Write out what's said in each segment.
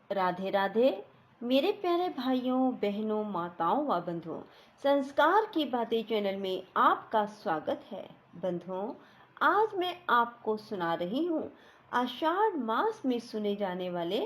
राधे राधे मेरे प्यारे भाइयों बहनों माताओं व बंधुओं, संस्कार की बातें चैनल में आपका स्वागत है। बंधुओं, आज मैं आपको सुना रही हूँ आषाढ़ मास में सुने जाने वाले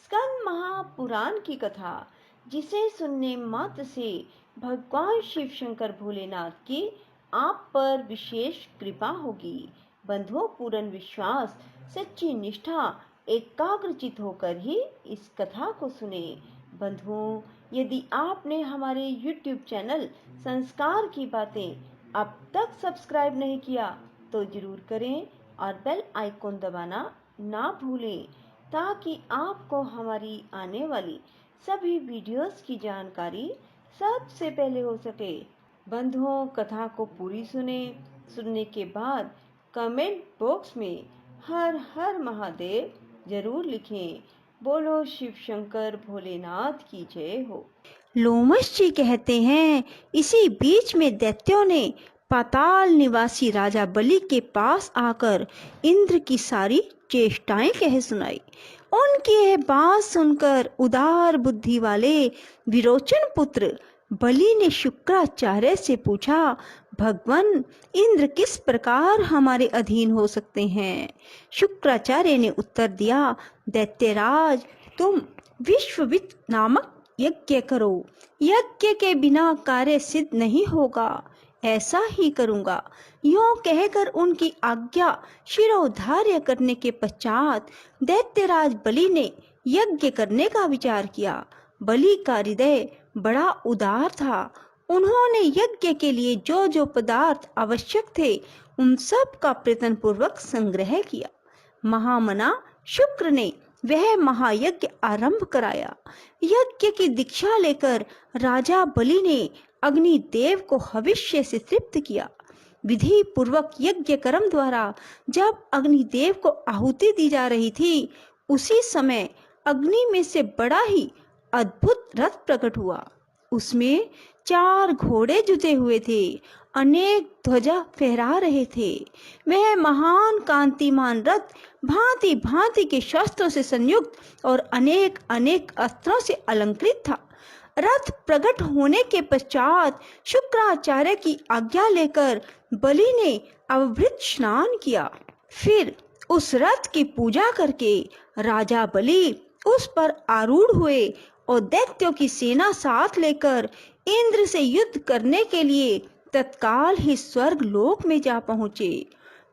स्कंद महापुराण की कथा, जिसे सुनने मात्र से भगवान शिव शंकर भोलेनाथ की आप पर विशेष कृपा होगी। बंधुओं, पूर्ण विश्वास, सच्ची निष्ठा, एकाग्रचित होकर ही इस कथा को सुने। बंधुओं, यदि आपने हमारे YouTube चैनल संस्कार की बातें अब तक सब्सक्राइब नहीं किया तो जरूर करें और बेल आइकॉन दबाना ना भूलें, ताकि आपको हमारी आने वाली सभी वीडियोस की जानकारी सबसे पहले हो सके। बंधुओं, कथा को पूरी सुनने के बाद कमेंट बॉक्स में हर हर महादेव जरूर लिखें। बोलो शिव शंकर भोलेनाथ की जय हो। लोमश जी कहते हैं, इसी बीच में दैत्यों ने पाताल निवासी राजा बलि के पास आकर इंद्र की सारी चेष्टाएं कह सुनाई। उनकी यह बात सुनकर उदार बुद्धि वाले विरोचन पुत्र बलि ने शुक्राचार्य से पूछा, भगवान, इंद्र किस प्रकार हमारे अधीन हो सकते हैं? शुक्राचार्य ने उत्तर दिया, दैत्यराज, तुम विश्वविद नामक यज्ञ करो। यज्ञ के बिना कार्य सिद्ध नहीं होगा, ऐसा ही करूंगा। यूं कहकर उनकी आज्ञा शिरोधार्य करने के पश्चात दैत्यराज बलि ने यज्ञ करने का विचार किया। बलि का हृदय बड़ा उदार था। उन्होंने यज्ञ के लिए जो जो पदार्थ आवश्यक थे उन सब का प्रयत्न पूर्वक संग्रह किया। महामना शुक्र ने वह महायज्ञ आरंभ कराया। यज्ञ की दीक्षा लेकर राजा बलि ने अग्निदेव को हविष्य से तृप्त किया। विधि पूर्वक यज्ञ कर्म द्वारा जब अग्निदेव को आहुति दी जा रही थी, उसी समय अग्नि में से बड़ा ही अद्भुत रथ प्रकट हुआ। उसमें 4 घोड़े जुते हुए थे, अनेक ध्वजा फहरा रहे थे। वह महान कांतिमान रथ भांति भांति के शस्त्रों से संयुक्त और अनेक अनेक अस्त्रों से अलंकृत था। रथ प्रकट होने के पश्चात शुक्राचार्य की आज्ञा लेकर बलि ने अवभृत स्नान किया। फिर उस रथ की पूजा करके राजा बलि उस पर आरूढ़ हुए और दैत्यों की सेना साथ लेकर इंद्र से युद्ध करने के लिए तत्काल ही स्वर्ग लोक में जा पहुंचे।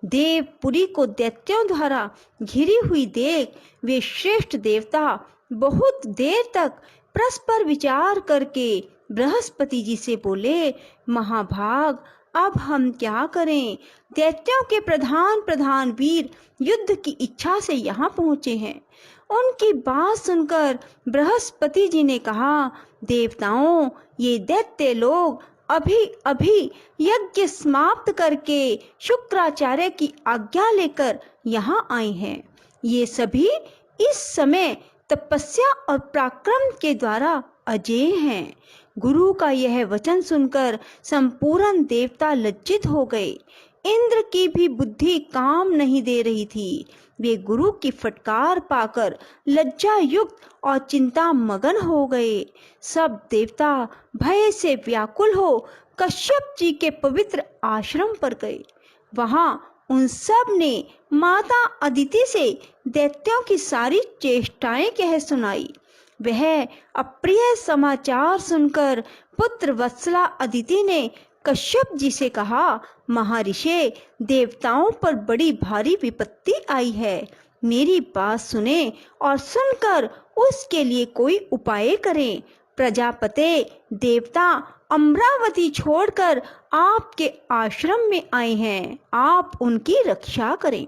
देवपुरी को दैत्यों द्वारा घिरी हुई देख वे श्रेष्ठ देवता बहुत देर तक परस्पर विचार करके बृहस्पति जी से बोले, महाभाग, अब हम क्या करें? दैत्यों के प्रधान प्रधान वीर युद्ध की इच्छा से यहाँ पहुँचे हैं। उनकी बात सुनकर बृहस्पति जी ने कहा, देवताओं, ये दैत्य लोग अभी अभी यज्ञ समाप्त करके शुक्राचार्य की आज्ञा लेकर यहाँ आए हैं। ये सभी इस समय तपस्या और पराक्रम के द्वारा अजेय हैं। गुरु का यह वचन सुनकर संपूर्ण देवता लज्जित हो गए। इंद्र की भी बुद्धि काम नहीं दे रही थी। वे गुरु की फटकार पाकर लज्जा युक्त और चिंता मगन हो गए। सब देवता भय से व्याकुल हो कश्यप जी के पवित्र आश्रम पर गए। वहां उन सब ने माता अदिति से दैत्यों की सारी चेष्टाएं कह सुनाई। वह अप्रिय समाचार सुनकर पुत्र वत्सला अदिति ने कश्यप जी से कहा, महर्षि, देवताओं पर बड़ी भारी विपत्ति आई है। मेरी बात सुने और सुनकर उसके लिए कोई उपाय करें। प्रजापति देवता अमरावती छोड़कर आपके आश्रम में आए हैं, आप उनकी रक्षा करें।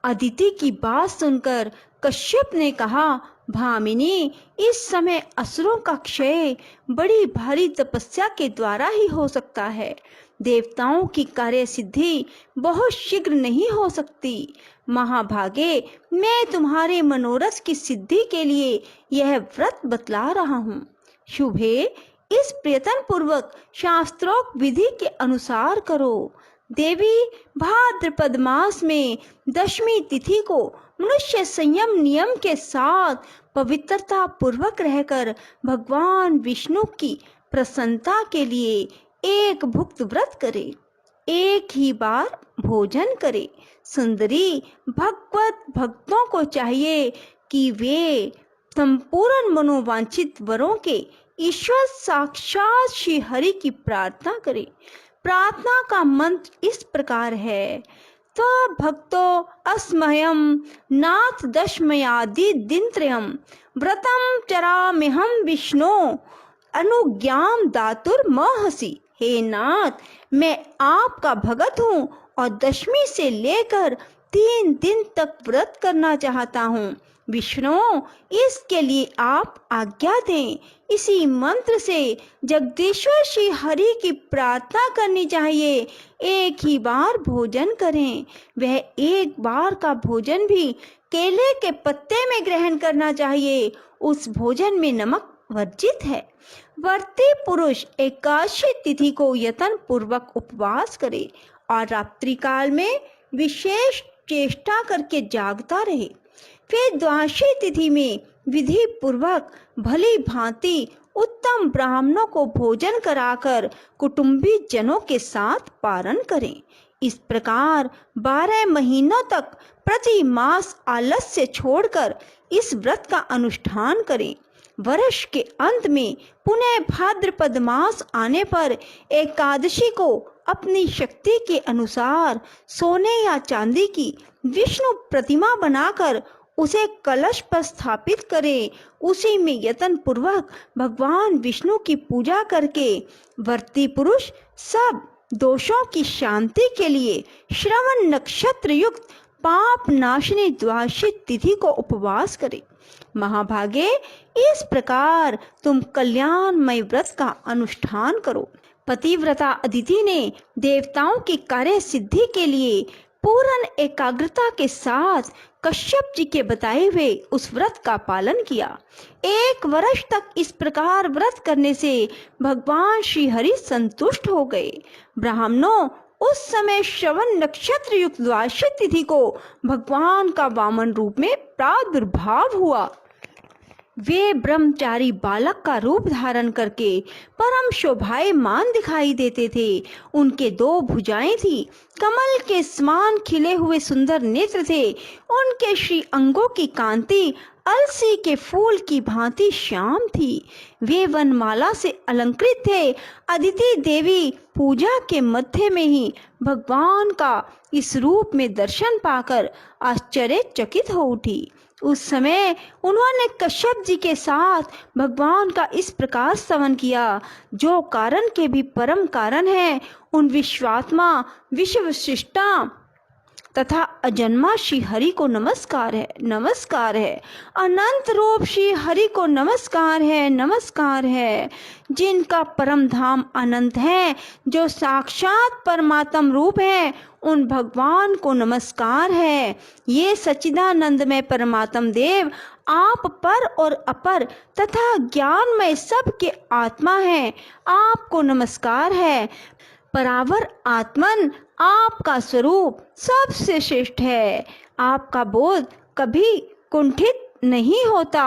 अदिति की बात सुनकर कश्यप ने कहा, भामिनी, इस समय असुरों का क्षय बड़ी भारी तपस्या के द्वारा ही हो सकता है। देवताओं की कार्य सिद्धि बहुत शीघ्र नहीं हो सकती। महाभागे, मैं तुम्हारे मनोरथ की सिद्धि के लिए यह व्रत बतला रहा हूँ। शुभे, इस प्रयत्न पूर्वक शास्त्रोक्त विधि के अनुसार करो। देवी, भाद्रपद मास में दशमी तिथि को मनुष्य संयम नियम के साथ पवित्रता पूर्वक रहकर भगवान विष्णु की प्रसन्नता के लिए एक भुक्त व्रत करे, एक ही बार भोजन करे। सुंदरी, भगवत भक्तों को चाहिए कि वे संपूर्ण मनोवांछित वरों के ईश्वर साक्षात श्री हरि की प्रार्थना करें। प्रार्थना का मंत्र इस प्रकार है: तो भक्तो अस्मयम नाथ दशमयादि दिनत्रयम व्रतम चराम्यहम विष्णु अनुज्ञाम दातुर्महसि। हे नाथ, मैं आपका भगत हूँ और दशमी से लेकर 3 दिन तक व्रत करना चाहता हूँ। विष्णु, इसके लिए आप आज्ञा दें। इसी मंत्र से जगदीश्वर श्री हरि की प्रार्थना करनी चाहिए। एक ही बार भोजन करें। वह एक बार का भोजन भी केले के पत्ते में ग्रहण करना चाहिए। उस भोजन में नमक वर्जित है। व्रती पुरुष एकादशी तिथि को यत्न पूर्वक उपवास करे और रात्रि काल में विशेष चेष्टा करके जागता रहे। फिर द्वादशी तिथि में विधि पूर्वक भली भांति उत्तम ब्राह्मणों को भोजन कराकर कुटुंबी जनों के साथ पारण करें। इस प्रकार 12 महीनों तक प्रति मास आलस्य छोड़कर इस व्रत का अनुष्ठान करें। वर्ष के अंत में पुनः भाद्रपद मास आने पर एकादशी को अपनी शक्ति के अनुसार सोने या चांदी की विष्णु प्रतिमा बनाकर उसे कलश पर स्थापित करें। उसी में यत्न पूर्वक भगवान विष्णु की पूजा करके व्रती पुरुष सब दोषों की शांति के लिए श्रवण नक्षत्र युक्त पाप नाशिनी द्वादशी तिथि को उपवास करे। महाभागे, इस प्रकार तुम कल्याणमय व्रत का अनुष्ठान करो। पतिव्रता अदिति ने देवताओं की कार्य सिद्धि के लिए पूर्ण एकाग्रता के साथ कश्यप जी के बताए हुए उस व्रत का पालन किया। 1 वर्ष तक इस प्रकार व्रत करने से भगवान श्री हरि संतुष्ट हो गए। ब्राह्मणों, उस समय श्रवण नक्षत्र युक्त द्वादशी तिथि को भगवान का वामन रूप में प्रादुर्भाव हुआ। वे ब्रह्मचारी बालक का रूप धारण करके परम शोभायमान दिखाई देते थे। उनके 2 भुजाएं थी, कमल के समान खिले हुए सुंदर नेत्र थे। उनके श्री अंगों की कांति अलसी के फूल की भांति श्याम थी। वे वनमाला से अलंकृत थे। अदिति देवी पूजा के मध्य में ही भगवान का इस रूप में दर्शन पाकर आश्चर्यचकित हो उठी। उस समय उन्होंने कश्यप जी के साथ भगवान का इस प्रकार स्तवन किया: जो कारण के भी परम कारण है, उन विश्वात्मा विश्वशिष्टा तथा अजन्मा श्री हरि को नमस्कार है, नमस्कार है। अनंत रूप श्री हरि को नमस्कार है, नमस्कार है। जिनका परम धाम अनंत है, जो साक्षात परमात्म रूप है, उन भगवान को नमस्कार है। ये सच्चिदानंदमय परमात्म देव आप पर और अपर तथा ज्ञानमय सब के आत्मा है। आपको नमस्कार है। परावर आत्मन, आपका स्वरूप सबसे श्रेष्ठ है। आपका बोध कभी कुंठित नहीं होता।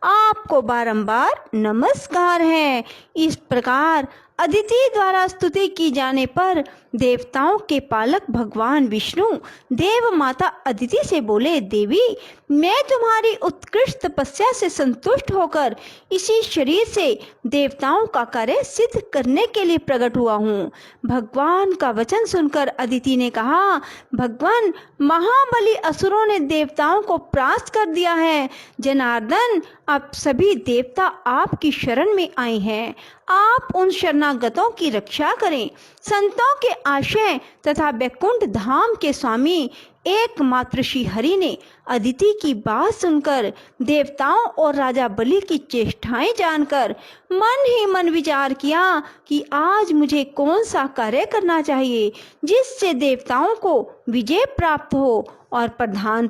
आपको बारंबार नमस्कार है। इस प्रकार अदिति द्वारा स्तुति की जाने पर देवताओं के पालक भगवान विष्णु देव माता अदिति से बोले: देवी, मैं तुम्हारी उत्कृष्ट तपस्या से संतुष्ट होकर इसी शरीर से देवताओं का कार्य सिद्ध करने के लिए प्रकट हुआ हूँ। भगवान का वचन सुनकर अदिति ने कहा: भगवान, महाबली असुरों ने देवताओं को परास्त कर दिया है। जनार्दन, अब सभी देवता आपकी शरण में आए हैं। आप उन शरणागतों की रक्षा करें। संतों के आश्रय तथा वैकुंठ धाम के स्वामी एकमात्र श्री हरि ने अदिति की बात सुनकर देवताओं और राजा बलि की चेष्टाएं जानकर मन ही मन विचार किया कि आज मुझे कौन सा कार्य करना चाहिए जिससे देवताओं को विजय प्राप्त हो और प्रधान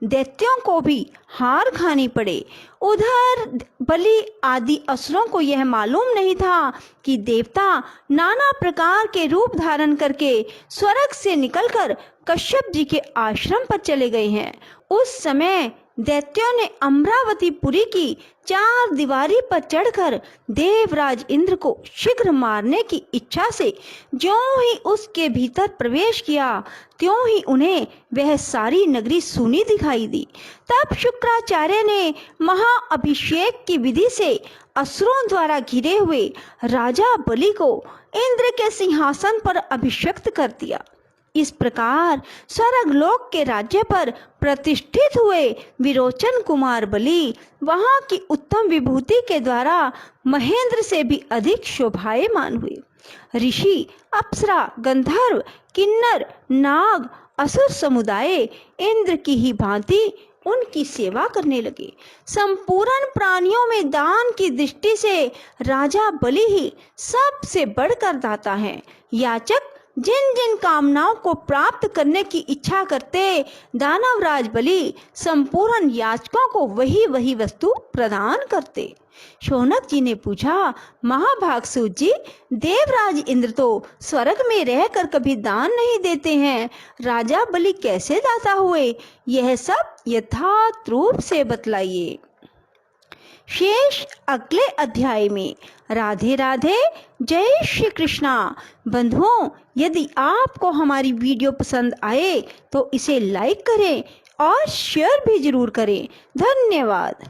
दैत्यों को भी हार खानी पड़े। उधर बलि आदि असुरों को यह मालूम नहीं था कि देवता नाना प्रकार के रूप धारण करके स्वर्ग से निकलकर कश्यप जी के आश्रम पर चले गए हैं। उस समय दैत्यों ने अमरावतीपुरी की 4 दीवारी पर चढ़कर देवराज इंद्र को शीघ्र मारने की इच्छा से ज्यों ही उसके भीतर प्रवेश किया, त्यों ही उन्हें वह सारी नगरी सूनी दिखाई दी। तब शुक्राचार्य ने महाअभिषेक की विधि से असुरों द्वारा घिरे हुए राजा बलि को इंद्र के सिंहासन पर अभिषिक्त कर दिया। इस प्रकार स्वर्गलोक के राज्य पर प्रतिष्ठित हुए विरोचन कुमार बलि वहां की उत्तम विभूति के द्वारा महेंद्र से भी अधिक शोभायमान हुए। ऋषि, अप्सरा, गंधर्व, किन्नर, नाग, असुर समुदाय इंद्र की ही भांति उनकी सेवा करने लगे। संपूर्ण प्राणियों में दान की दृष्टि से राजा बलि ही सबसे बढ़कर दाता है। याचक जिन जिन कामनाओं को प्राप्त करने की इच्छा करते, दानवराज बलि संपूर्ण याचकों को वही वही वस्तु प्रदान करते। शौनक जी ने पूछा, महाभागसूत जी, देवराज इंद्र तो स्वर्ग में रहकर कभी दान नहीं देते हैं, राजा बलि कैसे दाता हुए? यह सब यथार्थ रूप से बतलाइए। शेष अगले अध्याय में। राधे राधे, जय श्री कृष्णा। बंधुओं, यदि आपको हमारी वीडियो पसंद आए तो इसे लाइक करें और शेयर भी जरूर करें। धन्यवाद।